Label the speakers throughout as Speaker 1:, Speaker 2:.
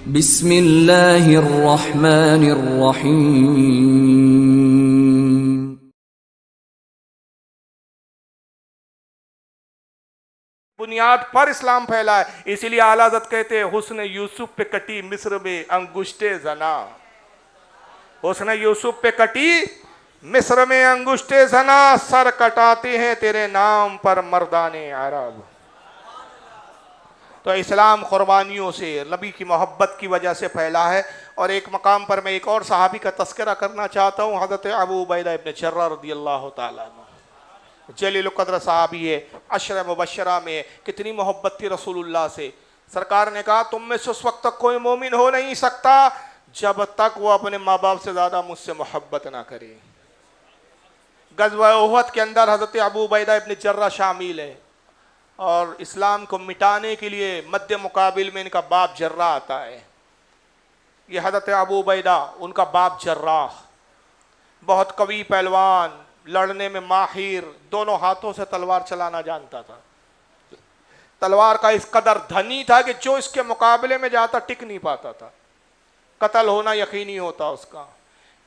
Speaker 1: بسم اللہ الرحمن الرحیم۔
Speaker 2: بنیاد پر اسلام پھیلا ہے، اسی لیے اعلیٰ حضرت کہتے ہیں حسن یوسف پہ کٹی مصر میں انگشت زنا۔ حسن یوسف پہ کٹی مصر میں انگشت زنا، سر کٹاتے ہیں تیرے نام پر مردان عرب۔ تو اسلام قربانیوں سے، نبی کی محبت کی وجہ سے پھیلا ہے۔ اور ایک مقام پر میں ایک اور صحابی کا تذکرہ کرنا چاہتا ہوں، حضرت ابو عبیدہ ابن جراح رضی اللہ تعالیٰ عنہ، جلیل القدر صحابی ہے، عشرہ مبشرہ میں کتنی محبت تھی رسول اللہ سے۔ سرکار نے کہا تم میں سے اس وقت تک کوئی مومن ہو نہیں سکتا جب تک وہ اپنے ماں باپ سے زیادہ مجھ سے محبت نہ کرے۔ غزوہ احد کے اندر حضرت ابو عبیدہ ابن جراح شامل ہے، اور اسلام کو مٹانے کے لیے مد مقابل میں ان کا باپ جراح آتا ہے۔ یہ حضرت ابو عبیدہ، ان کا باپ جراح، بہت قوی پہلوان، لڑنے میں ماہر، دونوں ہاتھوں سے تلوار چلانا جانتا تھا۔ تلوار کا اس قدر دھنی تھا کہ جو اس کے مقابلے میں جاتا ٹک نہیں پاتا تھا، قتل ہونا یقینی ہوتا اس کا۔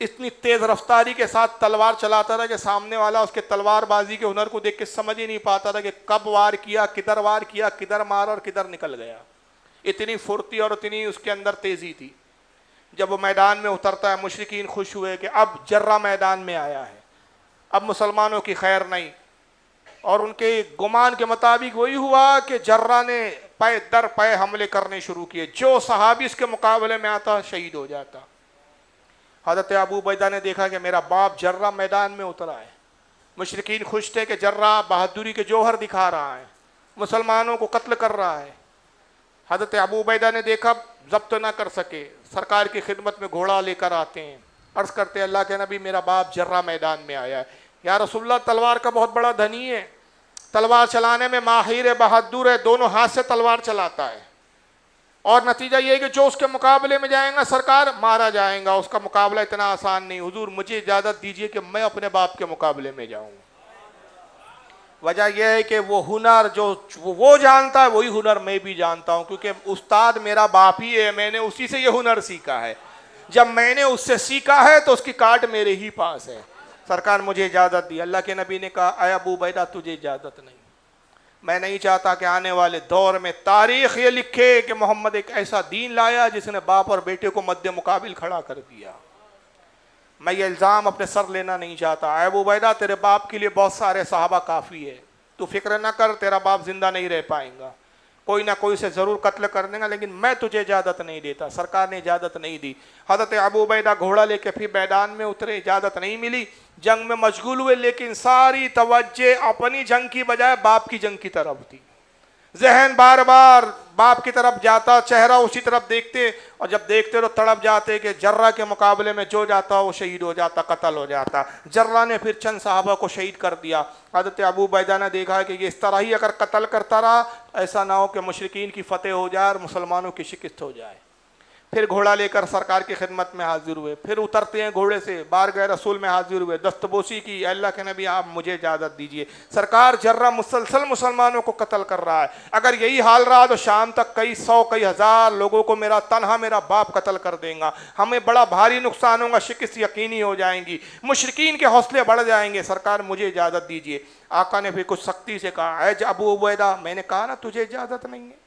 Speaker 2: اتنی تیز رفتاری کے ساتھ تلوار چلاتا تھا کہ سامنے والا اس کے تلوار بازی کے ہنر کو دیکھ کے سمجھ ہی نہیں پاتا تھا کہ کب وار کیا، کدھر مارا اور کدھر نکل گیا۔ اتنی پھرتی اور اتنی اس کے اندر تیزی تھی۔ جب وہ میدان میں اترتا ہے مشرکین خوش ہوئے کہ اب جراح میدان میں آیا ہے، اب مسلمانوں کی خیر نہیں۔ اور ان کے گمان کے مطابق وہی ہوا کہ جراح نے پے در پے حملے کرنے شروع کیے، جو صحابی اس کے مقابلے میں آتا شہید ہو جاتا۔ حضرت ابو عبیدہ نے دیکھا کہ میرا باپ جراح میدان میں اترا ہے۔ مشرکین خوش تھے کہ جراح بہادری کے جوہر دکھا رہا ہے، مسلمانوں کو قتل کر رہا ہے۔ حضرت ابو عبیدہ نے دیکھا، ضبط نہ کر سکے، سرکار کی خدمت میں گھوڑا لے کر آتے ہیں، عرض کرتے ہیں اللہ کے نبی میرا باپ جراح میدان میں آیا ہے۔ یا رسول اللہ تلوار کا بہت بڑا دھنی ہے، تلوار چلانے میں ماہر ہے، بہادر ہے، دونوں ہاتھ سے تلوار چلاتا ہے، اور نتیجہ یہ ہے کہ جو اس کے مقابلے میں جائیں گا سرکار مارا جائیں گا، اس کا مقابلہ اتنا آسان نہیں۔ حضور مجھے اجازت دیجئے کہ میں اپنے باپ کے مقابلے میں جاؤں۔ وجہ یہ ہے کہ وہ ہنر جو وہ جانتا ہے وہی ہنر میں بھی جانتا ہوں، کیونکہ استاد میرا باپ ہی ہے، میں نے اسی سے یہ ہنر سیکھا ہے۔ جب میں نے اس سے سیکھا ہے تو اس کی کارڈ میرے ہی پاس ہے۔ سرکار مجھے اجازت دی۔ اللہ کے نبی نے کہا اے ابو عبیدہ تجھے اجازت نہیں، میں نہیں چاہتا کہ آنے والے دور میں تاریخ یہ لکھے کہ محمد ایک ایسا دین لایا جس نے باپ اور بیٹے کو مد مقابل کھڑا کر دیا۔ میں یہ الزام اپنے سر لینا نہیں چاہتا۔ اے ابو عبیدہ تیرے باپ کے لیے بہت سارے صحابہ کافی ہے، تو فکر نہ کر، تیرا باپ زندہ نہیں رہ پائیں گا، کوئی نہ کوئی سے ضرور قتل کر دیں گا، لیکن میں تجھے اجازت نہیں دیتا۔ سرکار نے اجازت نہیں دی۔ حضرت ابو عبیدہ گھوڑا لے کے پھر میدان میں اترے، اجازت نہیں ملی، جنگ میں مشغول ہوئے، لیکن ساری توجہ اپنی جنگ کی بجائے باپ کی جنگ کی طرف تھی۔ ذہن بار بار باپ کی طرف جاتا، چہرہ اسی طرف دیکھتے، اور جب دیکھتے تو تڑپ جاتے کہ جراح کے مقابلے میں جو جاتا وہ شہید ہو جاتا، قتل ہو جاتا۔ جراح نے پھر چند صحابہ کو شہید کر دیا۔ حضرت ابو عبیدہ نے دیکھا کہ یہ اس طرح ہی اگر قتل کرتا رہا ایسا نہ ہو کہ مشرکین کی فتح ہو جائے اور مسلمانوں کی شکست ہو جائے۔ پھر گھوڑا لے کر سرکار کی خدمت میں حاضر ہوئے، پھر اترتے ہیں گھوڑے سے، بارگاہ رسول میں حاضر ہوئے، دستبوسی کی، اللہ کے نبی آپ مجھے اجازت دیجئے، سرکار جراح مسلسل مسلمانوں کو قتل کر رہا ہے، اگر یہی حال رہا تو شام تک کئی سو کئی ہزار لوگوں کو میرا باپ قتل کر دیں گا، ہمیں بڑا بھاری نقصان ہوگا، شکست یقینی ہو جائیں گی، مشرکین کے حوصلے بڑھ جائیں گے، سرکار مجھے اجازت دیجئے۔ آقا نے پھر کچھ سختی سے کہا اے ابو عبیدہ میں نے کہا نا تجھے اجازت نہیں ہے،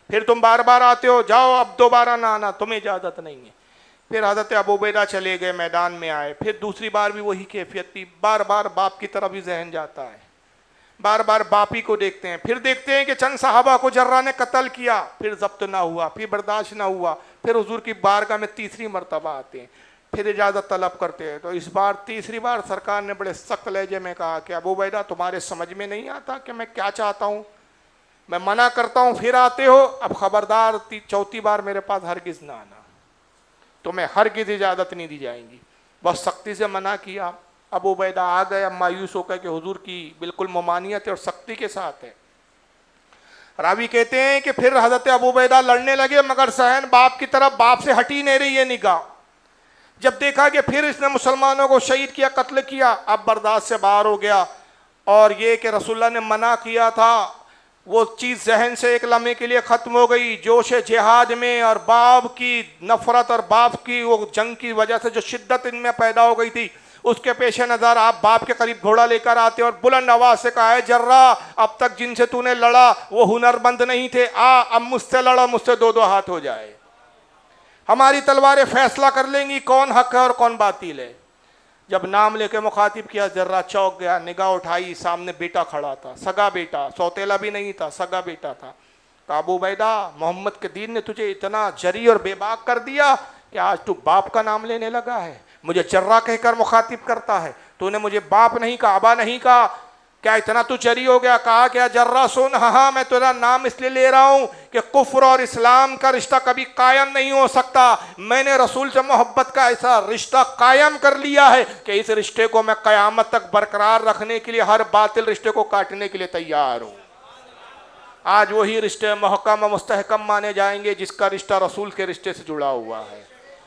Speaker 2: پھر تم بار بار آتے ہو، جاؤ اب دوبارہ نہ آنا، تمہیں اجازت نہیں ہے۔ پھر حضرت ابو عبیدہ چلے گئے، میدان میں آئے، پھر دوسری بار بھی وہی کیفیت تھی، بار بار باپ کی طرف ہی ذہن جاتا ہے، بار بار باپ ہی کو دیکھتے ہیں۔ پھر دیکھتے ہیں کہ چند صحابہ کو جراح نے قتل کیا، پھر ضبط نہ ہوا، پھر برداشت نہ ہوا، پھر حضور کی بارگاہ میں تیسری مرتبہ آتے ہیں، پھر اجازت طلب کرتے ہیں۔ تو اس بار تیسری بار سرکار نے بڑے سخت لہجے میں کہا کہ ابو عبیدہ تمہارے سمجھ میں نہیں آتا کہ میں کیا چاہتا ہوں؟ میں منع کرتا ہوں پھر آتے ہو، اب خبردار چوتھی بار میرے پاس ہرگز نہ آنا، تمہیں ہرگز اجازت نہیں دی جائیں گی۔ بہت سختی سے منع کیا۔ ابو عبیدہ آ گئے، اب مایوس ہو کر کہ حضور کی بالکل ممانعت اور سختی کے ساتھ ہے۔ راوی کہتے ہیں کہ پھر حضرت ابو عبیدہ لڑنے لگے، مگر ذہن باپ کی طرف، باپ سے ہٹی نہیں رہی ہے نگاہ۔ جب دیکھا کہ پھر اس نے مسلمانوں کو شہید کیا، قتل کیا، اب برداشت سے باہر ہو گیا، اور یہ کہ رسول اللہ نے منع کیا تھا وہ چیز ذہن سے ایک لمحے کے لیے ختم ہو گئی. جوش جہاد میں اور باپ کی نفرت اور باپ کی وہ جنگ کی وجہ سے جو شدت ان میں پیدا ہو گئی تھی، اس کے پیش نظر آپ باپ کے قریب گھوڑا لے کر آتے اور بلند آواز سے کہا ہے جرہ اب تک جن سے تو نے لڑا وہ ہنرمند نہیں تھے، اب مجھ سے لڑا، مجھ سے دو ہاتھ ہو جائے. ہماری تلواریں فیصلہ کر لیں گی کون حق ہے اور کون باطل ہے. جب نام لے کے مخاطب کیا جرہ چوک گیا، نگاہ اٹھائی، سامنے بیٹا کھڑا تھا، سگا بیٹا، سوتیلا بھی نہیں تھا، سگا بیٹا تھا. کہا ابو عبیدہ محمد کے دین نے تجھے اتنا جری اور بے باک کر دیا کہ آج تو باپ کا نام لینے لگا ہے، مجھے جرہ کہہ کر مخاطب کرتا ہے، تو نے مجھے باپ نہیں کہا، ابا نہیں کہا، کیا اتنا تو جری ہو گیا؟ کہا کیا جرہ سن، ہاں میں تیرا نام اس لیے لے رہا ہوں کہ کفر اور اسلام کا رشتہ کبھی قائم نہیں ہو سکتا. میں نے رسول سے محبت کا ایسا رشتہ قائم کر لیا ہے کہ اس رشتے کو میں قیامت تک برقرار رکھنے کے لیے ہر باطل رشتے کو کاٹنے کے لیے تیار ہوں. آج وہی رشتے محکم و مستحکم مانے جائیں گے جس کا رشتہ رسول کے رشتے سے جڑا ہوا ہے.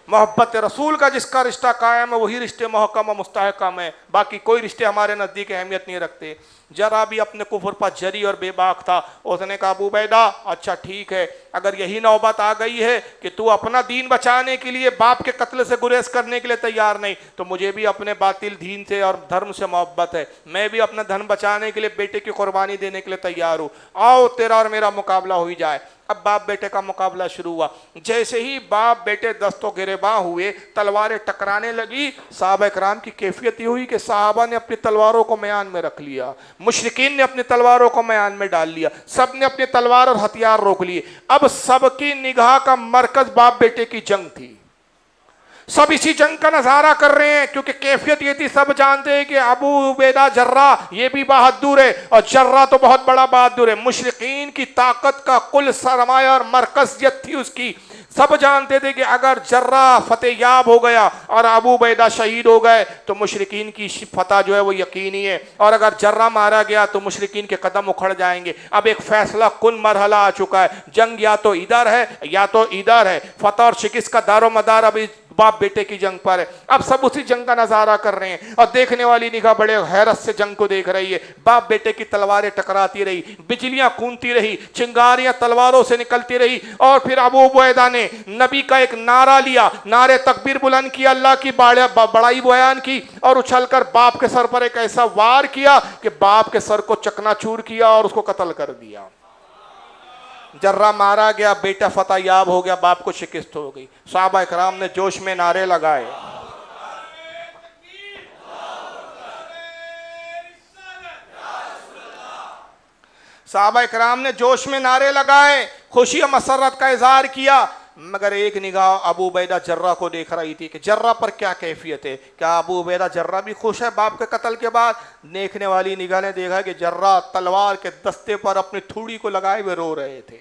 Speaker 2: محبت رسول کا جس کا رشتہ قائم ہے وہی رشتے محکم و مستحکم ہے. باقی کوئی رشتے ہمارے نزدیک اہمیت نہیں رکھتے. جرا بھی اپنے کفر پر جری اور بے باک تھا. اس نے کہا ابو عبیدہ اچھا ٹھیک ہے، اگر یہی نوبت آ گئی ہے کہ تو اپنا دین بچانے کے لیے باپ کے قتل سے گریز کرنے کے لیے تیار نہیں، تو مجھے بھی اپنے باطل دین سے اور دھرم سے محبت ہے. میں بھی اپنا دھن بچانے کے لیے بیٹے کی قربانی دینے کے لیے تیار ہوں. آؤ تیرا اور میرا مقابلہ ہو ہی جائے. اب باپ بیٹے کا مقابلہ شروع ہوا. جیسے ہی باپ بیٹے دستوں گریباں ہوئے، تلواریں ٹکرانے لگی. صحابہ کرام کی کیفیت یہ ہوئی کہ صحابہ نے اپنی تلواروں کو میان میں رکھ لیا، مشرکین نے اپنی تلواروں کو میان میں ڈال لیا، سب نے اپنے تلوار اور ہتھیار روک لیے. اب سب کی نگاہ کا مرکز باپ بیٹے کی جنگ تھی. سب اسی جنگ کا نظارہ کر رہے ہیں کیونکہ کیفیت یہ تھی، سب جانتے ہیں کہ ابو عبیدہ جرہ یہ بھی بہادر ہے اور جرہ تو بہت بڑا بہادر ہے. مشرقین کی طاقت کا کل سرمایہ اور مرکزیت تھی اس کی. سب جانتے تھے کہ اگر جرہ فتح یاب ہو گیا اور ابو عبیدہ شہید ہو گئے تو مشرقین کی فتح جو ہے وہ یقینی ہے، اور اگر جرہ مارا گیا تو مشرقین کے قدم اکھڑ جائیں گے. اب ایک فیصلہ کن مرحلہ آ چکا ہے. جنگ یا تو ادھر ہے یا تو ادھر ہے. فتح اور شکست کا دار و مدار ابھی باپ بیٹے کی جنگ پر ہے. اب سب اسی جنگ کا نظارہ کر رہے ہیں اور دیکھنے والی نگاہ بڑے حیرت سے جنگ کو دیکھ رہی ہے. باپ بیٹے کی تلواریں ٹکراتی رہی، بجلیاں کونتی رہی، چنگاریاں تلواروں سے نکلتی رہی. اور پھر ابو عبیدہ نے نبی کا ایک نعرہ لیا، نعرے تکبیر بلند کیا، اللہ کی بڑائی بیان کی اور اچھل کر باپ کے سر پر ایک ایسا وار کیا کہ باپ کے سر کو چکنا چور کیا اور اس کو قتل کر دیا. جرہ مارا گیا، بیٹا فتح یاب ہو گیا، باپ کو شکست ہو گئی. صحابہ کرام نے جوش میں نعرے لگائے. صحابہ کرام نے جوش میں نعرے لگائے، خوشی و مسرت کا اظہار کیا. مگر ایک نگاہ ابو عبیدہ جرہ کو دیکھ رہی تھی کہ جرہ پر کیا کیفیت ہے. کیا ابو عبیدہ جرہ بھی خوش ہے باپ کے قتل کے بعد؟ دیکھنے والی نگاہ نے دیکھا کہ جرہ تلوار کے دستے پر اپنی تھوڑی کو لگائے ہوئے رو رہے تھے.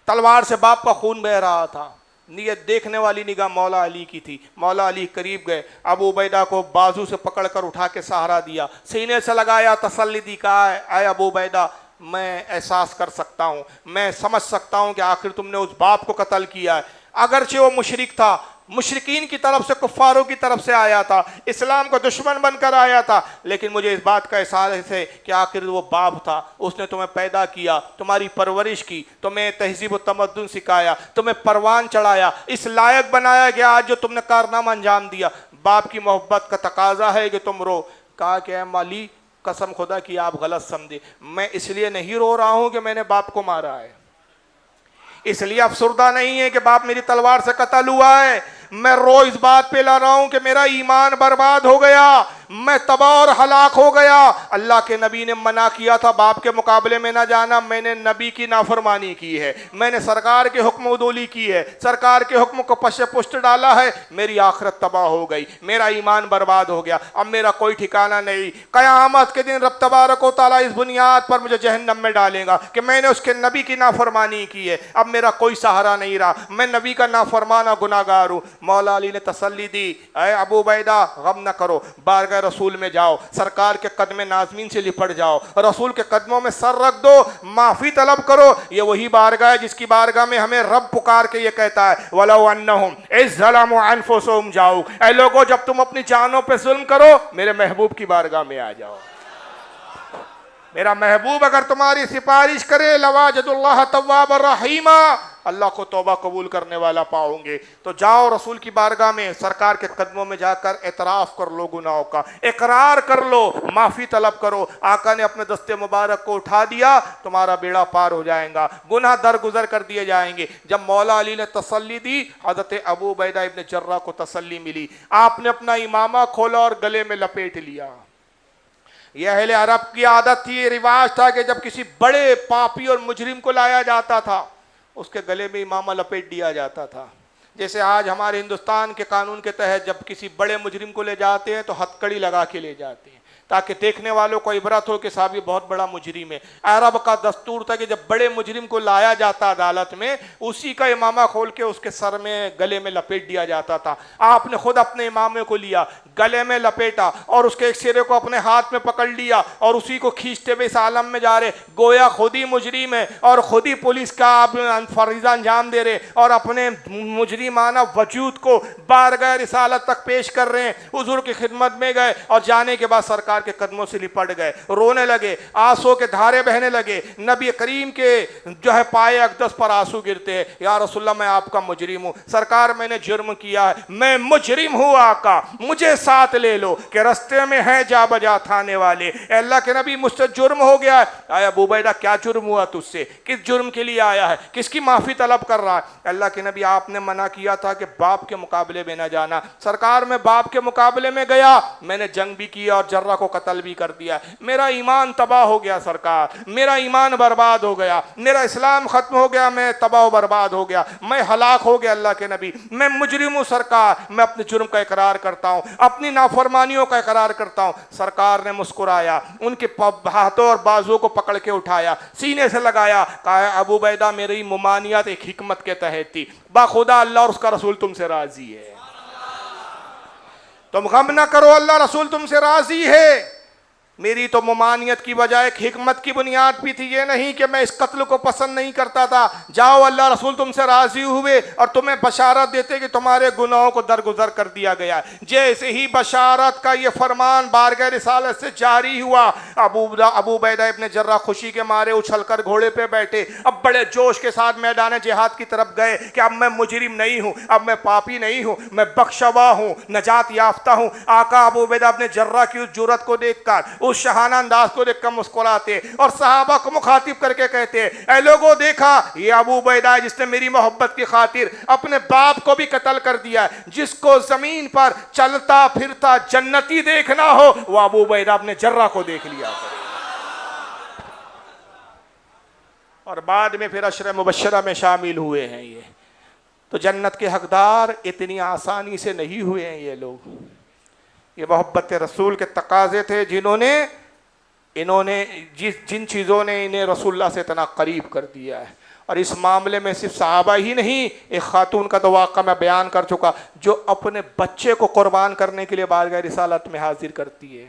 Speaker 2: تلوار سے باپ کا خون بہ رہا تھا. یہ دیکھنے والی نگاہ مولا علی کی تھی. مولا علی قریب گئے، ابو عبیدہ کو بازو سے پکڑ کر اٹھا کے سہارا دیا، سینے سے لگایا، تسلی دی. کہا اے ابو عبیدہ میں احساس کر سکتا ہوں، میں سمجھ سکتا ہوں کہ آخر تم نے اس باپ کو قتل کیا ہے. اگرچہ وہ مشرک تھا، مشرکین کی طرف سے، کفاروں کی طرف سے آیا تھا، اسلام کا دشمن بن کر آیا تھا، لیکن مجھے اس بات کا احساس ہے کہ آخر وہ باپ تھا. اس نے تمہیں پیدا کیا، تمہاری پرورش کی، تمہیں تہذیب و تمدن سکھایا، تمہیں پروان چڑھایا، اس لائق بنایا گیا آج جو تم نے کارنامہ انجام دیا. باپ کی محبت کا تقاضا ہے کہ تم رو. کہا کہ اے مالی قسم خدا کی آپ غلط سمجھے، میں اس لیے نہیں رو رہا ہوں کہ میں نے باپ کو مارا ہے، اس لیے افسردہ نہیں ہے کہ باپ میری تلوار سے قتل ہوا ہے. میں رو اس بات پہ لا رہا ہوں کہ میرا ایمان برباد ہو گیا، میں تباہ اور ہلاک ہو گیا. اللہ کے نبی نے منع کیا تھا باپ کے مقابلے میں نہ جانا، میں نے نبی کی نافرمانی کی ہے، میں نے سرکار کے حکم عدولی کی ہے، سرکار کے حکم کو پش پشت ڈالا ہے. میری آخرت تباہ ہو گئی، میرا ایمان برباد ہو گیا، اب میرا کوئی ٹھکانہ نہیں. قیامت کے دن رب تبارک و تعالیٰ اس بنیاد پر مجھے جہنم میں ڈالے گا کہ میں نے اس کے نبی کی نافرمانی کی ہے. اب میرا کوئی سہارا نہیں رہا، میں نبی کا نافرمان اور گناہگار ہوں. مولا علی نے تسلی دی، اے ابو عبیدہ غم نہ کرو، بارگاہ رسول میں جاؤ، سرکار کے قدم نازمین سے لپٹ جاؤ، رسول کے قدموں میں سر رکھ دو، معافی طلب کرو. یہ وہی بارگاہ ہے جس کی بارگاہ میں ہمیں رب پکار کے یہ کہتا ہے وَلَوْ أَنَّهُمْ إِذْ ظَلَمُوا أَنفُسَهُمْ جَاءُوا. اے لوگوں جب تم اپنی جانوں پہ ظلم کرو میرے محبوب کی بارگاہ میں آ جاؤ. میرا محبوب اگر تمہاری سفارش کرے لواجد اللہ تواب الرحیمہ، اللہ کو توبہ قبول کرنے والا پاؤں گے۔ تو جاؤ رسول کی بارگاہ میں، سرکار کے قدموں میں جا کر اعتراف کر لو گناہوں کا، اقرار کر لو، معافی طلب کرو۔ آقا نے اپنے دست مبارک کو اٹھا دیا، تمہارا بیڑا پار ہو جائے گا، گناہ درگزر کر دیے جائیں گے۔ جب مولا علی نے تسلی دی، حضرت ابو عبیدہ ابن جراح کو تسلی ملی، آپ نے اپنا امامہ کھولا اور گلے میں لپیٹ لیا۔ یہ اہل عرب کی عادت تھی، یہ رواج تھا کہ جب کسی بڑے پاپی اور مجرم کو لایا جاتا تھا اس کے گلے میں امامہ لپیٹ دیا جاتا تھا۔ جیسے آج ہمارے ہندوستان کے قانون کے تحت جب کسی بڑے مجرم کو لے جاتے ہیں تو ہتھ کڑی لگا کے لے جاتے ہیں تاکہ دیکھنے والوں کو عبرت ہو کہ صاحب یہ بہت بڑا مجرم ہے۔ عرب کا دستور تھا کہ جب بڑے مجرم کو لایا جاتا عدالت میں، اسی کا امامہ کھول کے اس کے سر میں گلے میں لپیٹ دیا جاتا تھا۔ آپ نے خود اپنے امامے کو لیا، گلے میں لپیٹا اور اس کے ایک سرے کو اپنے ہاتھ میں پکڑ لیا اور اسی کو کھینچتے ہوئے اس عالم میں جا رہے، گویا خود ہی مجرم ہے اور خود ہی پولیس کا آپ فریضہ انجام دے رہے اور اپنے مجرمانہ وجود کو بارگاہ رسالت تک پیش کر رہے ہیں۔ حضور کی خدمت میں گئے اور جانے کے بعد سرکار کے قدموں سے لپٹ گئے، رونے لگے، آنسوں کے دھارے بہنے لگے۔ نبی کریم کے جو ہے پائے اقدس پر آنسو گرتے ہیں، یا رسول اللہ میں آپ کا مجرم ہوں، سرکار میں نے جرم کیا ہے، میں مجرم ہوں آقا، مجھے ساتھ لے لو کہ رستے میں ہیں جا بجا تھانے والے۔ اے اللہ کے نبی مجھ سے جرم ہو گیا ہے۔ آیا ابو عبیدہ کیا جرم ہوا تجھ سے؟ کس جرم کے لیے آیا ہے؟ کس کی معافی طلب کر رہا ہے؟ اللہ کے نبی آپ نے منع کیا تھا کہ باپ کے مقابلے میں نہ جانا۔ سرکار میں باپ کے مقابلے میں گیا، میں نے جنگ بھی کیا اور جرہ کو قتل بھی کر دیا، میرا ایمان تباہ ہو گیا سرکار، میرا ایمان برباد ہو گیا، میرا اسلام ختم ہو گیا، میں تباہ و برباد ہو گیا، میں ہلاک ہو گیا۔ اللہ کے نبی میں مجرم ہوں سرکار، میں اپنے جرم کا اقرار کرتا ہوں، اپنی نافرمانیوں کا اقرار کرتا ہوں۔ سرکار نے مسکرایا، ان کے ہاتھوں اور بازو کو پکڑ کے اٹھایا، سینے سے لگایا، کہا ابو عبیدہ میری ممانعت ایک حکمت کے تحت تھی، باخدا اللہ اور اس کا رسول تم سے راضی ہے، تم غم نہ کرو، اللہ رسول تم سے راضی ہے۔ میری تو ممانعت کی وجہ ایک حکمت کی بنیاد بھی تھی، یہ نہیں کہ میں اس قتل کو پسند نہیں کرتا تھا۔ جاؤ اللہ رسول تم سے راضی ہوئے اور تمہیں بشارت دیتے کہ تمہارے گناہوں کو درگزر کر دیا گیا ہے۔ جیسے ہی بشارت کا یہ فرمان بارگاہ رسالت سے جاری ہوا، ابو عبیدہ ابن جراح خوشی کے مارے اچھل کر گھوڑے پہ بیٹھے، اب بڑے جوش کے ساتھ میدان جہاد کی طرف گئے کہ اب میں مجرم نہیں ہوں، اب میں پاپی نہیں ہوں، میں بخشوا ہوں، نجات یافتہ ہوں۔ آقا ابو عبیدہ ابن جراح کی اس جرأت کو دیکھ کر، اس شہانہ انداز کو دیکھ کر مسکراتے اور صحابہ کو مخاطب کر کے کہتے، اے لوگوں دیکھا یہ ابو عبیدہ جس نے میری محبت کی خاطر اپنے باپ کو بھی قتل کر دیا ہے، جس کو زمین پر چلتا پھرتا جنتی دیکھنا ہو وہ ابو عبیدہ ابن جراح کو دیکھ لیا کرے۔ اور بعد میں پھر عشرہ مبشرہ میں شامل ہوئے ہیں۔ یہ تو جنت کے حقدار اتنی آسانی سے نہیں ہوئے ہیں یہ لوگ، یہ محبت رسول کے تقاضے تھے انہوں نے جن چیزوں نے انہیں رسول اللہ سے اتنا قریب کر دیا ہے۔ اور اس معاملے میں صرف صحابہ ہی نہیں، ایک خاتون کا تو واقعہ میں بیان کر چکا جو اپنے بچے کو قربان کرنے کے لیے بارگاہ رسالت میں حاضر کرتی ہے۔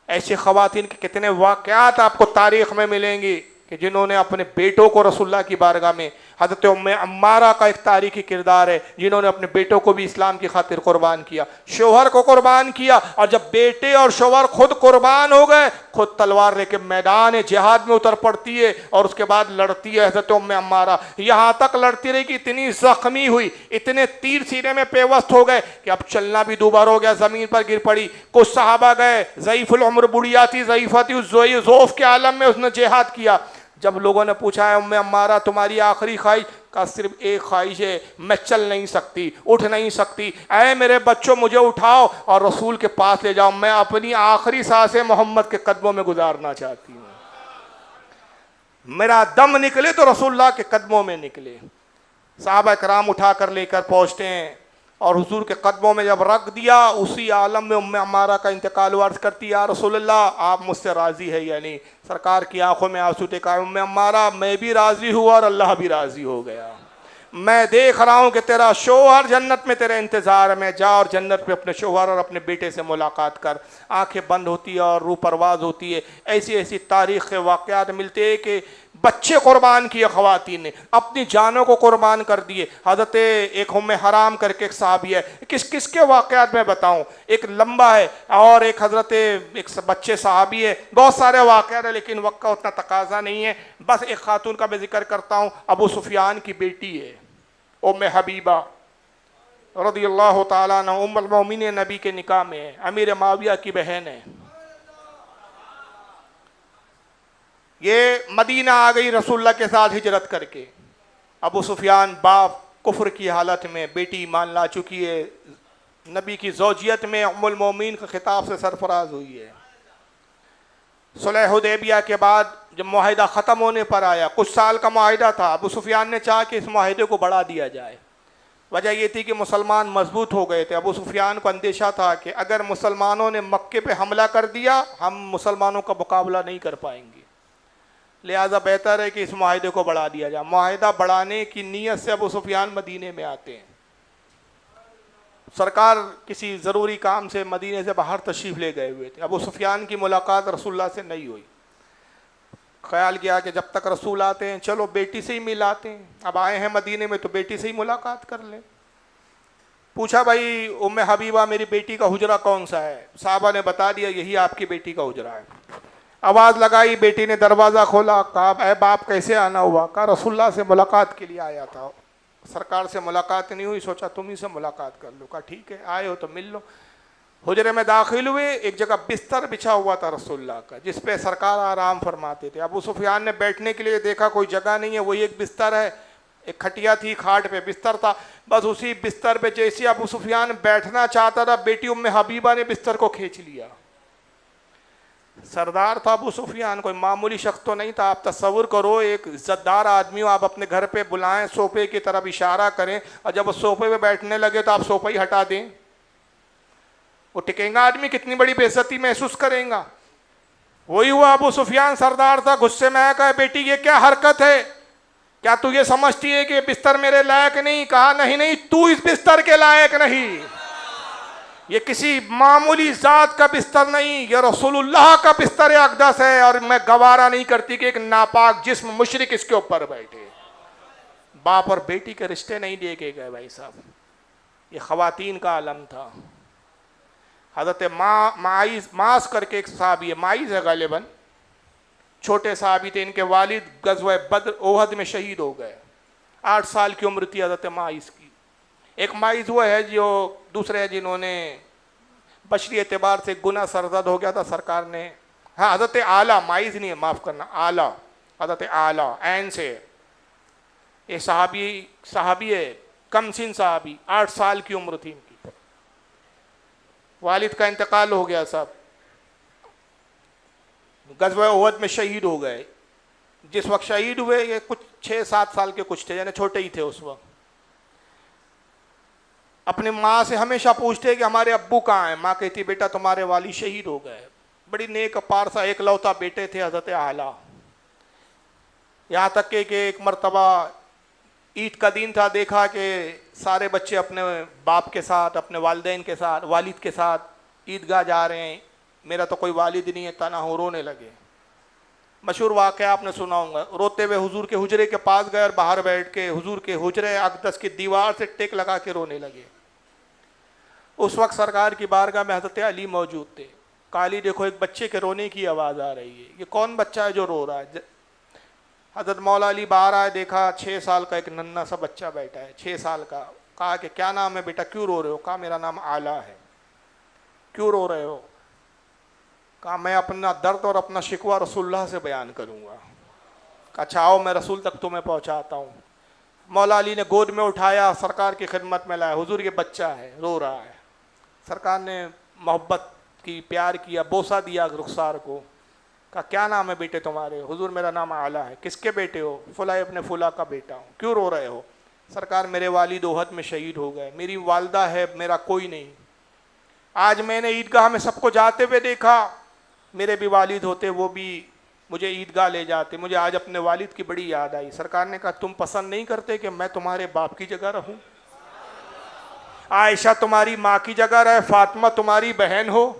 Speaker 2: ایسی خواتین کے کتنے واقعات آپ کو تاریخ میں ملیں گی کہ جنہوں نے اپنے بیٹوں کو رسول اللہ کی بارگاہ میں، حضرت ام عمارہ کا ایک تاریخی کردار ہے، جنہوں نے اپنے بیٹوں کو بھی اسلام کی خاطر قربان کیا، شوہر کو قربان کیا، اور جب بیٹے اور شوہر خود قربان ہو گئے، خود تلوار لے کے میدان جہاد میں اتر پڑتی ہے اور اس کے بعد لڑتی ہے حضرت ام عمارہ، یہاں تک لڑتی رہی کہ اتنی زخمی ہوئی، اتنے تیر سینے میں پیوست ہو گئے کہ اب چلنا بھی دوبار ہو گیا، زمین پر گر پڑی۔ کچھ صحابہ گئے، ضعیف العمر بڑھیا تھی، ضعیفہ تھی، ضعف کے عالم میں اس نے جہاد کیا۔ جب لوگوں نے پوچھا ہے ام عمارہ تمہاری آخری خواہش؟ کہا صرف ایک خواہش ہے، میں چل نہیں سکتی، اٹھ نہیں سکتی، اے میرے بچوں مجھے اٹھاؤ اور رسول کے پاس لے جاؤ، میں اپنی آخری سانسیں محمد کے قدموں میں گزارنا چاہتی ہوں، میرا دم نکلے تو رسول اللہ کے قدموں میں نکلے۔ صحابہ کرام اٹھا کر لے کر پہنچتے ہیں اور حضور کے قدموں میں جب رکھ دیا، اسی عالم میں ام عمارہ کا انتقال ہوا۔ عرض کرتی یا رسول اللہ آپ مجھ سے راضی ہے یا نہیں؟ سرکار کی آنکھوں میں آنسو تھے، کہا ام عمارہ میں بھی راضی ہوا اور اللہ بھی راضی ہو گیا، میں دیکھ رہا ہوں کہ تیرا شوہر جنت میں تیرے انتظار میں، جا اور جنت میں اپنے شوہر اور اپنے بیٹے سے ملاقات کر۔ آنکھیں بند ہوتی ہے اور روح پرواز ہوتی ہے۔ ایسی ایسی تاریخ کے واقعات ملتے ہیں کہ بچے قربان کیے خواتین نے، اپنی جانوں کو قربان کر دیے. حضرت ایک ام حرام کر کے ایک صحابی ہے، کس کے واقعات میں بتاؤں، ایک لمبا ہے اور ایک حضرت ایک بچے صحابی ہے، بہت سارے واقعات ہیں لیکن وقت کا اتنا تقاضا نہیں ہے. بس ایک خاتون کا میں ذکر کرتا ہوں، ابو سفیان کی بیٹی ہے ام حبیبہ رضی اللہ تعالیٰ عنہ، ام المومنین، نبی کے نکاح میں ہے، امیر معاویہ کی بہن ہے. یہ مدینہ آ گئی رسول اللہ کے ساتھ ہجرت کر کے. ابو سفیان باپ کفر کی حالت میں، بیٹی ایمان لا چکی ہے، نبی کی زوجیت میں ام المومنین کے خطاب سے سرفراز ہوئی ہے. صلح حدیبیہ کے بعد جب معاہدہ ختم ہونے پر آیا، کچھ سال کا معاہدہ تھا، ابو سفیان نے چاہا کہ اس معاہدے کو بڑھا دیا جائے. وجہ یہ تھی کہ مسلمان مضبوط ہو گئے تھے. ابو سفیان کو اندیشہ تھا کہ اگر مسلمانوں نے مکے پہ حملہ کر دیا ہم مسلمانوں کا مقابلہ نہیں کر پائیں گے، لہٰذا بہتر ہے کہ اس معاہدے کو بڑھا دیا جائے. معاہدہ بڑھانے کی نیت سے ابو سفیان مدینے میں آتے ہیں. سرکار کسی ضروری کام سے مدینے سے باہر تشریف لے گئے ہوئے تھے. ابو سفیان کی ملاقات رسول اللہ سے نہیں ہوئی. خیال کیا کہ جب تک رسول آتے ہیں چلو بیٹی سے ہی ملاتے ہیں، اب آئے ہیں مدینے میں تو بیٹی سے ہی ملاقات کر لیں. پوچھا بھائی ام حبیبہ میری بیٹی کا حجرہ کون سا ہے؟ صحابہ نے بتا دیا یہی آپ کی بیٹی کا حجرہ ہے. آواز لگائی، بیٹی نے دروازہ کھولا. کہا اے باپ کیسے آنا ہوا؟ کہا رسول اللہ سے ملاقات کے لیے آیا تھا، سرکار سے ملاقات نہیں ہوئی، سوچا تم ہی سے ملاقات کر لو. کہا ٹھیک ہے آئے ہو تو مل لو. حجرے میں داخل ہوئے، ایک جگہ بستر بچھا ہوا تھا رسول اللہ کا جس پہ سرکار آرام فرماتے تھے. ابو سفیان نے بیٹھنے کے لیے دیکھا کوئی جگہ نہیں ہے، وہی ایک بستر ہے، ایک کھٹیا تھی، کھاٹ پہ بستر تھا. بس اسی بستر پہ جیسے ابو سفیان بیٹھنا چاہتا تھا بیٹی ام حبیبہ نے بستر کو کھینچ لیا. سردار تھا ابو سفیان، کوئی معمولی شخص تو نہیں تھا. آپ تصور کرو ایک عزت دار آدمی ہو، آپ اپنے گھر پہ بلائیں، صوفے کی طرف اشارہ کریں اور جب وہ صوفے پہ بیٹھنے لگے تو آپ صوفہ ہی ہٹا دیں، وہ ٹکیں گا آدمی؟ کتنی بڑی بے عزتی محسوس کریں گا. وہی ہوا، ابو سفیان سردار تھا، غصے میں آیا، کہا بیٹی یہ کیا حرکت ہے؟ کیا تو یہ سمجھتی ہے کہ یہ بستر میرے لائق نہیں؟ کہا نہیں تو اس بستر کے لائق نہیں، یہ کسی معمولی ذات کا بستر نہیں، یہ رسول اللہ کا بستر اقدس ہے اور میں گوارا نہیں کرتی کہ ایک ناپاک جسم مشرک اس کے اوپر بیٹھے. باپ اور بیٹی کے رشتے نہیں دیکھے گئے بھائی صاحب، یہ خواتین کا عالم تھا. حضرت معاذ کر کے ایک صحابی ہے، معاذ ہے غالباً، چھوٹے صحابی تھے، ان کے والد غزوہ بدر احد میں شہید ہو گئے. 8 سال کی عمر تھی حضرت معاذ کی. ایک معاذ وہ ہے جو دوسرے جنہوں نے بشری اعتبار سے گناہ سرزد ہو گیا تھا، سرکار نے، ہاں حضرت اعلیٰ، معاذ نہیں ہے معاف کرنا، اعلیٰ، حضرت اعلیٰ عین سے، یہ صحابی ہے، کم سن صحابی، 8 سال کی عمر تھی ان کی. والد کا انتقال ہو گیا صاحب، غزوہ احد میں شہید ہو گئے. جس وقت شہید ہوئے یہ کچھ 6-7 سال کے کچھ تھے، یعنی چھوٹے ہی تھے اس وقت. اپنی ماں سے ہمیشہ پوچھتے کہ ہمارے ابو کہاں ہیں؟ ماں کہتی بیٹا تمہارے والد شہید ہو گئے. بڑی نیک پارسا ایک لوتا بیٹے تھے حضرت اعلیٰ. یہاں تک کہ ایک مرتبہ عید کا دن تھا، دیکھا کہ سارے بچے اپنے باپ کے ساتھ، اپنے والدین کے ساتھ، والد کے ساتھ عیدگاہ جا رہے ہیں، میرا تو کوئی والد نہیں ہے، تنہا ہو، رونے لگے. مشہور واقعہ آپ نے سنا ہوگا. روتے ہوئے حضور کے حجرے کے پاس گئے اور باہر بیٹھ کے حضور کے حجرے اقدس کی دیوار سے ٹیک لگا کے رونے لگے. اس وقت سرکار کی بارگاہ میں حضرت علی موجود تھے. کہا علی دیکھو ایک بچے کے رونے کی آواز آ رہی ہے، یہ کون بچہ ہے جو رو رہا ہے؟ حضرت مولا علی باہر آئے، دیکھا 6 سال کا ایک ننھا سا بچہ بیٹھا ہے، 6 سال کا. کہا کہ کیا نام ہے بیٹا، کیوں رو رہے ہو؟ کہا میرا نام اعلیٰ ہے. کیوں رو رہے ہو؟ کہا میں اپنا درد اور اپنا شکوہ رسول اللہ سے بیان کروں گا. کہا اچھا آؤ میں رسول تک تمہیں پہنچاتا ہوں. مولا علی نے گود میں اٹھایا، سرکار کی خدمت میں لایا. حضور یہ بچہ ہے رو رہا ہے. سرکار نے محبت کی، پیار کیا، بوسہ دیا رخسار کو. کہا کیا نام ہے بیٹے تمہارے؟ حضور میرا نام اعلیٰ ہے. کس کے بیٹے ہو؟ فلاں ابن فلاں کا بیٹا ہوں. کیوں رو رہے ہو؟ سرکار میرے والد احد میں شہید ہو گئے، میری والدہ ہے، میرا کوئی نہیں. آج میں نے عیدگاہ میں سب کو جاتے ہوئے دیکھا، میرے بھی والد ہوتے وہ بھی مجھے عیدگاہ لے جاتے، مجھے آج اپنے والد کی بڑی یاد آئی. سرکار نے کہا تم پسند نہیں کرتے کہ میں تمہارے باپ کی جگہ رہوں؟ عائشہ تمہاری ماں کی جگہ رہے، فاطمہ تمہاری بہن ہو.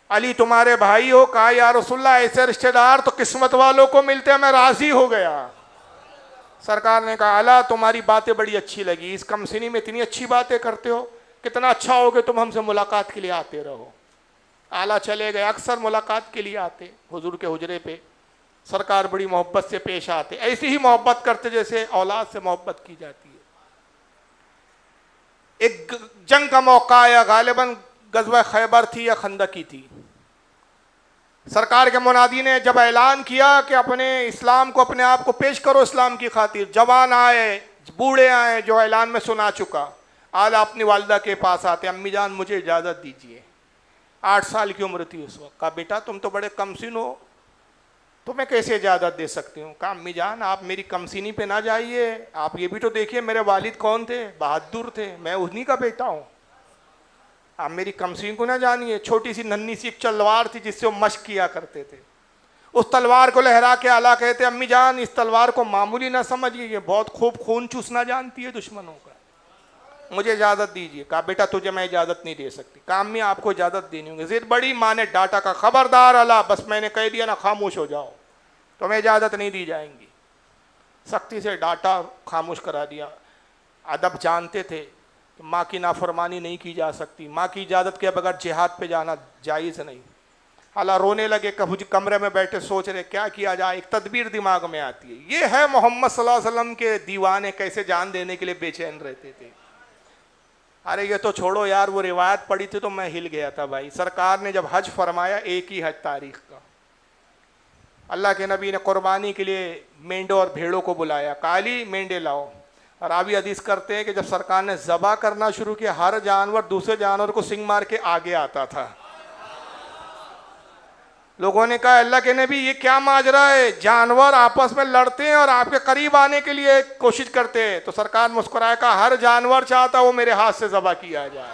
Speaker 2: علی تمہارے بھائی ہو؟ کہا یا رسول اللہ ایسے رشتہ دار تو قسمت والوں کو ملتے ہیں، میں راضی ہو گیا۔ سرکار نے کہا اعلیٰ تمہاری باتیں بڑی اچھی لگی، اس کم سنی میں اتنی اچھی باتیں کرتے ہو، کتنا اچھا ہو کہ تم ہم سے ملاقات کے لیے آتے رہو۔ اعلیٰ چلے گئے، اکثر ملاقات کے لیے آتے حضور کے حجرے پہ، سرکار بڑی محبت سے پیش آتے، ایسی ہی محبت کرتے جیسے اولاد سے محبت کی جاتی ہے۔ ایک جنگ کا موقع آیا، غالباً غزوہ خیبر تھی یا خندقی تھی۔ سرکار کے منادی نے جب اعلان کیا کہ اپنے اسلام کو، اپنے آپ کو پیش کرو اسلام کی خاطر، جوان آئے بوڑھے آئے، جو اعلان میں سنا چکا، اعلیٰ اپنی والدہ کے پاس آتے، امی جان مجھے اجازت دیجیے۔ 8 سال کی عمر تھی اس وقت۔ کہا بیٹا تم تو بڑے کم سن ہو، تمہیں کیسے اجازت دے سکتی ہوں؟ کہا امی جان آپ میری کم سنی پہ نہ جائیے، آپ یہ بھی تو دیکھیے میرے والد کون تھے، بہادر تھے، میں انہی کا بیٹا ہوں، آپ میری کم سنی کو نہ جانیے۔ چھوٹی سی ننھی سی ایک تلوار تھی جس سے وہ مشق کیا کرتے تھے، اس تلوار کو لہرا کے اعلیٰ کہتے امی جان اس تلوار کو معمولی نہ سمجھیے، یہ بہت خوب خون چوسنا جانتی ہے دشمنوں کا، مجھے اجازت دیجیے۔ کہا بیٹا تجھے میں اجازت نہیں دے سکتی۔ کہا امی آپ کو اجازت دینی ہوگی۔ ضد بڑی، ماں نے ڈانٹا، کا خبردار اعلیٰ، بس میں نے کہہ دیا نا، خاموش ہو جاؤ، تمہیں اجازت نہیں دی جائیں گی۔ سختی سے ڈانٹا، خاموش کرا دیا۔ ادب جانتے تھے کہ ماں کی نافرمانی نہیں کی جا سکتی، ماں کی اجازت کے بغیر جہاد پہ جانا جائز نہیں۔ اعلیٰ رونے لگے، کمرے میں بیٹھے سوچ رہے کیا کیا جائے۔ ایک تدبیر دماغ میں آتی ہے، یہ ہے محمد صلی اللہ علیہ وسلم کے دیوانے، کیسے جان دینے کے لیے بے چین رہتے تھے۔ ارے یہ تو چھوڑو یار، وہ روایت پڑھی تھی تو میں ہل گیا تھا بھائی۔ سرکار نے جب حج فرمایا، ایک ہی حج تاریخ کا، اللہ کے نبی نے قربانی کے لیے مینڈوں اور بھیڑوں کو بلایا، کالی مینڈے لاؤ۔ اور راوی حدیث کرتے ہیں کہ جب سرکار نے ذبح کرنا شروع کیا، ہر جانور دوسرے جانور کو سنگ مار کے آگے آتا تھا۔ لوگوں نے کہا اللہ کے نبی یہ کیا ماجرا ہے، جانور آپس میں لڑتے ہیں اور آپ کے قریب آنے کے لیے کوشش کرتے ہیں۔ تو سرکار مسکرائے، کہا ہر جانور چاہتا وہ میرے ہاتھ سے ذبح کیا جائے،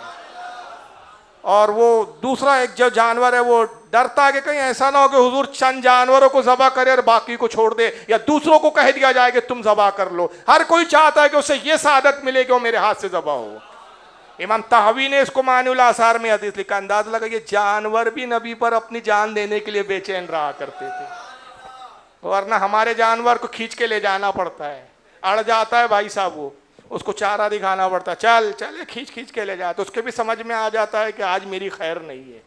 Speaker 2: اور وہ دوسرا ایک جو جانور ہے وہ ڈرتا ہے کہ کہیں ایسا نہ ہو کہ حضور چند جانوروں کو ذبح کرے اور باقی کو چھوڑ دے، یا دوسروں کو کہہ دیا جائے کہ تم ذبح کر لو۔ ہر کوئی چاہتا ہے کہ اسے یہ سعادت ملے کہ وہ میرے ہاتھ سے ذبح ہو۔ امام طحاوی نے اس کو معنی الاثار میں حدیث لکھا، انداز لگا یہ جانور بھی نبی پر اپنی جان دینے کے لیے بے چین رہا کرتے تھے، ورنہ ہمارے جانور کو کھینچ کے لے جانا پڑتا ہے، اڑ جاتا ہے بھائی صاحب، وہ اس کو چارہ دکھانا پڑتا ہے، چل چلے کھینچ کے لے جاتا، تو اس کے بھی سمجھ میں آ جاتا ہے کہ آج میری خیر نہیں ہے۔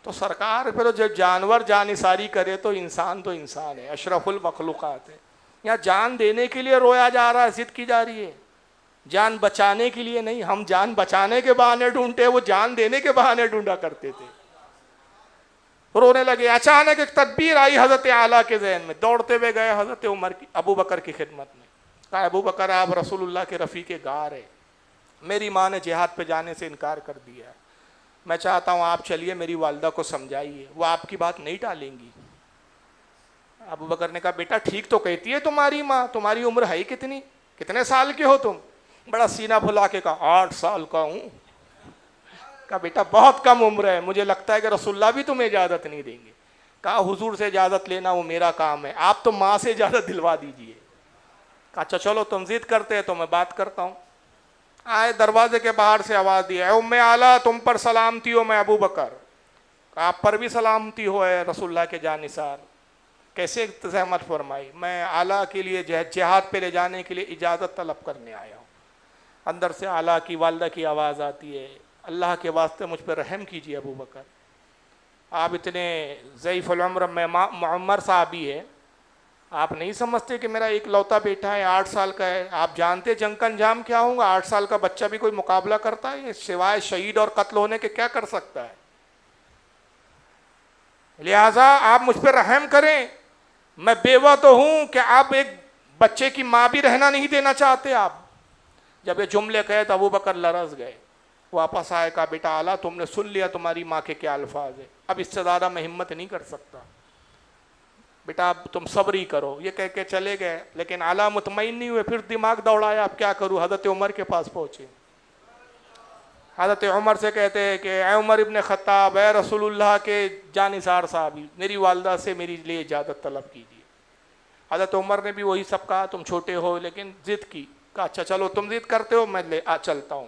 Speaker 2: تو سرکار پھر جب جانور جانثاری کرے تو انسان ہے، اشرف المخلوقات ہے۔ یہاں جان دینے کے لیے رویا جا رہا ہے، ضد کی جا رہی ہے، جان بچانے کے لیے نہیں۔ ہم جان بچانے کے بہانے ڈھونڈتے، وہ جان دینے کے بہانے ڈھونڈا کرتے تھے۔ رونے لگے۔ اچانک ایک تدبیر آئی حضرت اعلیٰ کے ذہن میں، دوڑتے ہوئے گئے حضرت عمر کی، ابو بکر کی خدمت میں، کہا ابو بکر آپ رسول اللہ کے رفیق غار ہے، میری ماں نے جہاد پہ جانے سے انکار کر دیا، میں چاہتا ہوں آپ چلیے میری والدہ کو سمجھائیے، وہ آپ کی بات نہیں ٹالیں گی۔ ابو بکر نے کہا بیٹا ٹھیک تو کہتی ہے تمہاری ماں، تمہاری عمر ہے کتنی، کتنے سال کے ہو تم؟ بڑا سینہ پھلا کے کہا 8 سال کا ہوں۔ کہا بیٹا بہت کم عمر ہے، مجھے لگتا ہے کہ رسول اللہ بھی تمہیں اجازت نہیں دیں گے۔ کہا حضور سے اجازت لینا وہ میرا کام ہے، آپ تو ماں سے اجازت دلوا دیجئے۔ کہا اچھا چلو تم ضد کرتے ہیں تو میں بات کرتا ہوں۔ آئے، دروازے کے باہر سے آواز دی، اے ام اعلیٰ تم پر سلامتی ہو، میں ابو بکر۔ کہا آپ پر بھی سلامتی ہو اے رسول اللہ کے جانثار، کیسے زحمت فرمائی؟ میں اعلیٰ کے لیے جہاد پہ لے جانے کے لیے اجازت طلب کرنے آیا ہوں۔ اندر سے اعلیٰ کی والدہ کی آواز آتی ہے، اللہ کے واسطے مجھ پہ رحم کیجیے ابو بکر، آپ اتنے ضعیف العمر، میں معمر صحابی ہے، آپ نہیں سمجھتے کہ میرا ایک لوتا بیٹا ہے، 8 سال کا ہے، آپ جانتے جنگ کا انجام کیا ہوگا؟ 8 سال کا بچہ بھی کوئی مقابلہ کرتا ہے؟ سوائے شہید اور قتل ہونے کے کیا کر سکتا ہے؟ لہٰذا آپ مجھ پہ رحم کریں، میں بیوہ تو ہوں کہ آپ ایک بچے کی ماں بھی رہنا نہیں دینا چاہتے آپ۔ جب یہ جملے کہے تو ابو بکر لرز گئے، واپس آئے، کہا بیٹا اعلیٰ تم نے سن لیا تمہاری ماں کے کیا الفاظ ہے، اب اس سے زیادہ میں ہمت نہیں کر سکتا، بیٹا اب تم صبر ہی کرو۔ یہ کہہ کے چلے گئے، لیکن اعلیٰ مطمئن نہیں ہوئے، پھر دماغ دوڑایا اب کیا کروں۔ حضرت عمر کے پاس پہنچے، حضرت عمر سے کہتے ہیں کہ اے عمر ابن خطاب، اے رسول اللہ کے جانثار صحابی، میری والدہ سے میری لیے اجازت طلب کیجیے۔ حضرت عمر نے بھی وہی سب کہا، تم چھوٹے ہو لیکن ضد کی، کہا اچھا چلو تم ضد کرتے ہو، میں چلتا ہوں۔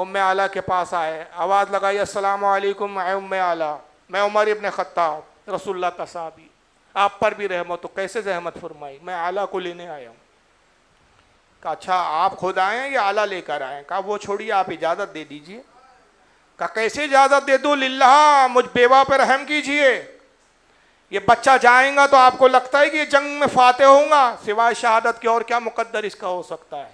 Speaker 2: ام اعلیٰ کے پاس آئے, آواز لگائی السلام علیکم اے ام اعلیٰ, میں عمر ابن خطاب رسول اللہ کا صحابی, آپ پر بھی رحمت. تو کیسے زحمت فرمائی؟ میں اعلیٰ کو لینے آیا ہوں. کہا اچھا آپ خود آئے ہیں یا اعلیٰ لے کر آئے ہیں؟ کہا وہ چھوڑیے, آپ اجازت دے دیجئے. کہا کیسے اجازت دے دوں؟ للہ مجھ بیوہ پر رحم کیجئے, یہ بچہ جائیں گا تو آپ کو لگتا ہے کہ یہ جنگ میں فاتح ہوں گا؟ سوائے شہادت کے اور کیا مقدر اس کا ہو سکتا ہے؟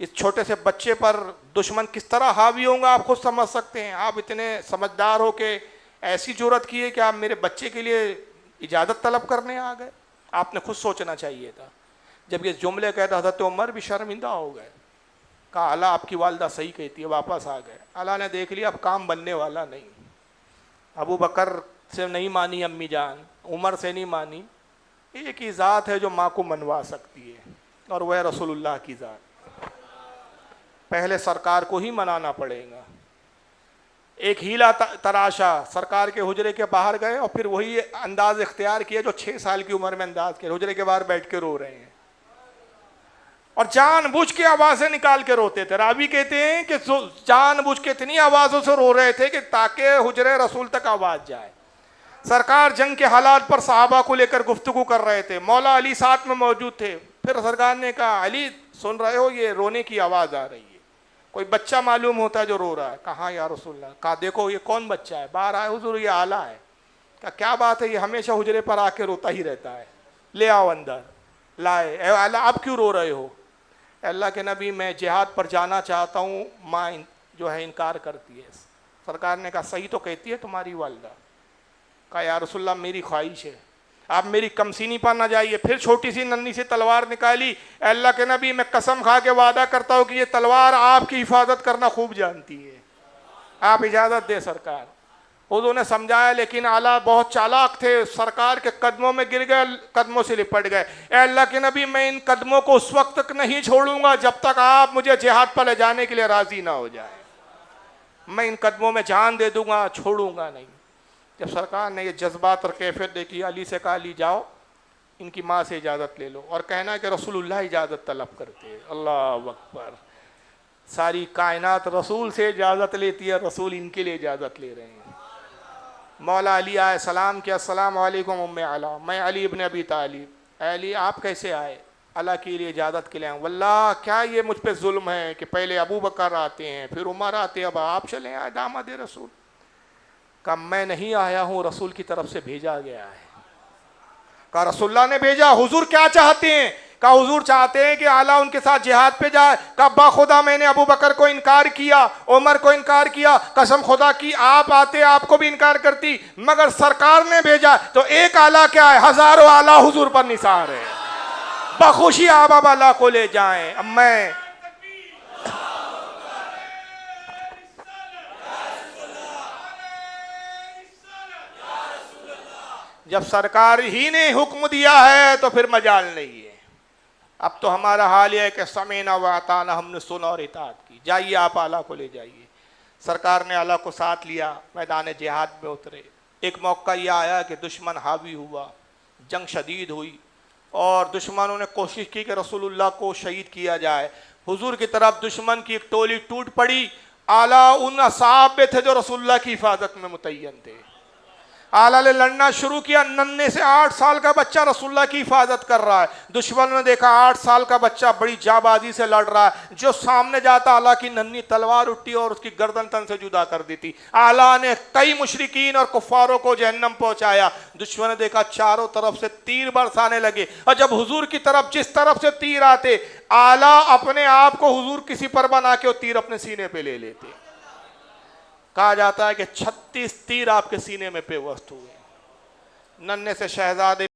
Speaker 2: اس چھوٹے سے بچے پر دشمن کس طرح حاوی ہوں گا آپ خود سمجھ سکتے ہیں. آپ اتنے سمجھدار ہو کہ ایسی جرأت کیے کہ آپ میرے بچے کے لیے اجازت طلب کرنے آ گئے. آپ نے خود سوچنا چاہیے تھا. جب یہ جملے کہتا حضرت عمر بھی شرمندہ ہو گئے. کہا اللہ آپ کی والدہ صحیح کہتی ہے, واپس آ گئے. اللہ نے دیکھ لیا اب کام بننے والا نہیں. ابو بکر سے نہیں مانی امی جان, عمر سے نہیں مانی. ایک ہی ذات ہے جو ماں کو منوا سکتی ہے اور وہ ہے رسول اللہ کی ذات. پہلے سرکار کو ہی منانا پڑے گا. ایک ہیلا تراشا, سرکار کے حجرے کے باہر گئے اور پھر وہی انداز اختیار کیا جو 6 سال کی عمر میں انداز کے حجرے کے باہر بیٹھ کے رو رہے ہیں, اور جان بوجھ کے آوازیں نکال کے روتے تھے. راوی کہتے ہیں کہ جان بوجھ کے اتنی آوازوں سے رو رہے تھے کہ تاکہ حجرے رسول تک آواز جائے. سرکار جنگ کے حالات پر صحابہ کو لے کر گفتگو کر رہے تھے. مولا علی ساتھ میں موجود تھے. پھر سرکار نے کہا علی سن رہے ہو, یہ رونے کی آواز آ رہی ہے, کوئی بچہ معلوم ہوتا ہے جو رو رہا ہے. کہاں یا رسول اللہ. کہا دیکھو یہ کون بچہ ہے؟ باہر آئے حضور یہ اعلیٰ ہے. کہا کیا بات ہے, یہ ہمیشہ حجرے پر آ کے روتا ہی رہتا ہے, لے آؤ اندر. لائے. اے اعلیٰ آپ کیوں رو رہے ہو؟ اللہ کے نبی میں جہاد پر جانا چاہتا ہوں, ماں جو ہے انکار کرتی ہے. سرکار نے کہا صحیح تو کہتی ہے تمہاری والدہ. کہا یا رسول اللہ میری خواہش ہے, آپ میری کمسینی پر نہ جائیے. پھر چھوٹی سی ننھی سی تلوار نکالی. اے اللہ کے نبی میں قسم کھا کے وعدہ کرتا ہوں کہ یہ تلوار آپ کی حفاظت کرنا خوب جانتی ہے, آپ اجازت دے سرکار. حضور نے سمجھایا لیکن اعلیٰ بہت چالاک تھے, سرکار کے قدموں میں گر گئے, قدموں سے لپٹ گئے. اے اللہ کے نبی میں ان قدموں کو اس وقت تک نہیں چھوڑوں گا جب تک آپ مجھے جہاد پر لے جانے کے لیے راضی نہ ہو جائے. میں ان قدموں میں جان دے دوں گا, چھوڑوں گا نہیں. جب سرکار نے یہ جذبات اور کیفیت دیکھی, علی سے کہا علی جاؤ ان کی ماں سے اجازت لے لو, اور کہنا کہ رسول اللہ اجازت طلب کرتے ہیں. اللہ اکبر. ساری کائنات رسول سے اجازت لیتی ہے, رسول ان کے لیے اجازت لے رہے ہیں. مولا علی آئے, سلام کیا, السلام علیکم ام اعلیٰ, میں علی ابن ابی طالب. اے علی آپ کیسے آئے؟ اللہ کے لیے اجازت کے لیے آئے. واللہ کیا یہ مجھ پہ ظلم ہے کہ پہلے ابو بکر آتے ہیں پھر عمر آتے ہیں, اب آپ چلے آئے داماد رسول. کہا میں نہیں آیا ہوں, رسول کی طرف سے بھیجا گیا ہے. کہا رسول اللہ نے بھیجا, حضور کیا چاہتے ہیں؟ کہا حضور چاہتے ہیں کہ اعلیٰ ان کے ساتھ جہاد پہ جائے. کہا باخدا میں نے ابو بکر کو انکار کیا, عمر کو انکار کیا, قسم خدا کی آپ آتے آپ کو بھی انکار کرتی, مگر سرکار نے بھیجا تو ایک اعلیٰ کیا ہے, ہزاروں اعلیٰ حضور پر نثار ہے. بخوشی آپ اب اعلیٰ کو لے جائیں. اب میں جب سرکار ہی نے حکم دیا ہے تو پھر مجال نہیں ہے. اب تو ہمارا حال یہ ہے کہ سمینا و اطعنا, ہم نے سنا اور اطاعت کی. جائیے آپ اعلیٰ کو لے جائیے. سرکار نے اعلیٰ کو ساتھ لیا, میدان جہاد میں اترے. ایک موقع یہ آیا کہ دشمن حاوی ہوا, جنگ شدید ہوئی اور دشمنوں نے کوشش کی کہ رسول اللہ کو شہید کیا جائے. حضور کی طرف دشمن کی ایک ٹولی ٹوٹ پڑی. اعلیٰ ان اصحاب میں تھے جو رسول اللہ کی حفاظت میں متعین تھے. اعلیٰ نے لڑنا شروع کیا. ننھے سے 8 سال کا بچہ رسول اللہ کی حفاظت کر رہا ہے. دشمنوں نے دیکھا 8 سال کا بچہ بڑی جانبازی سے لڑ رہا ہے, جو سامنے جاتا اعلیٰ کی ننھی تلوار اٹھی اور اس کی گردن تن سے جدا کر دیتی. اعلیٰ نے کئی مشرکین اور کفاروں کو جہنم پہنچایا. دشمن نے دیکھا چاروں طرف سے تیر برسانے لگے, اور جب حضور کی طرف جس طرف سے تیر آتے اعلیٰ اپنے آپ کو حضور کسی پر بنا کے وہ تیر اپنے سینے پہ لے لیتے. کہا جاتا ہے کہ 36 تیر آپ کے سینے میں پیوست ہوئے. ننھے سے شہزادے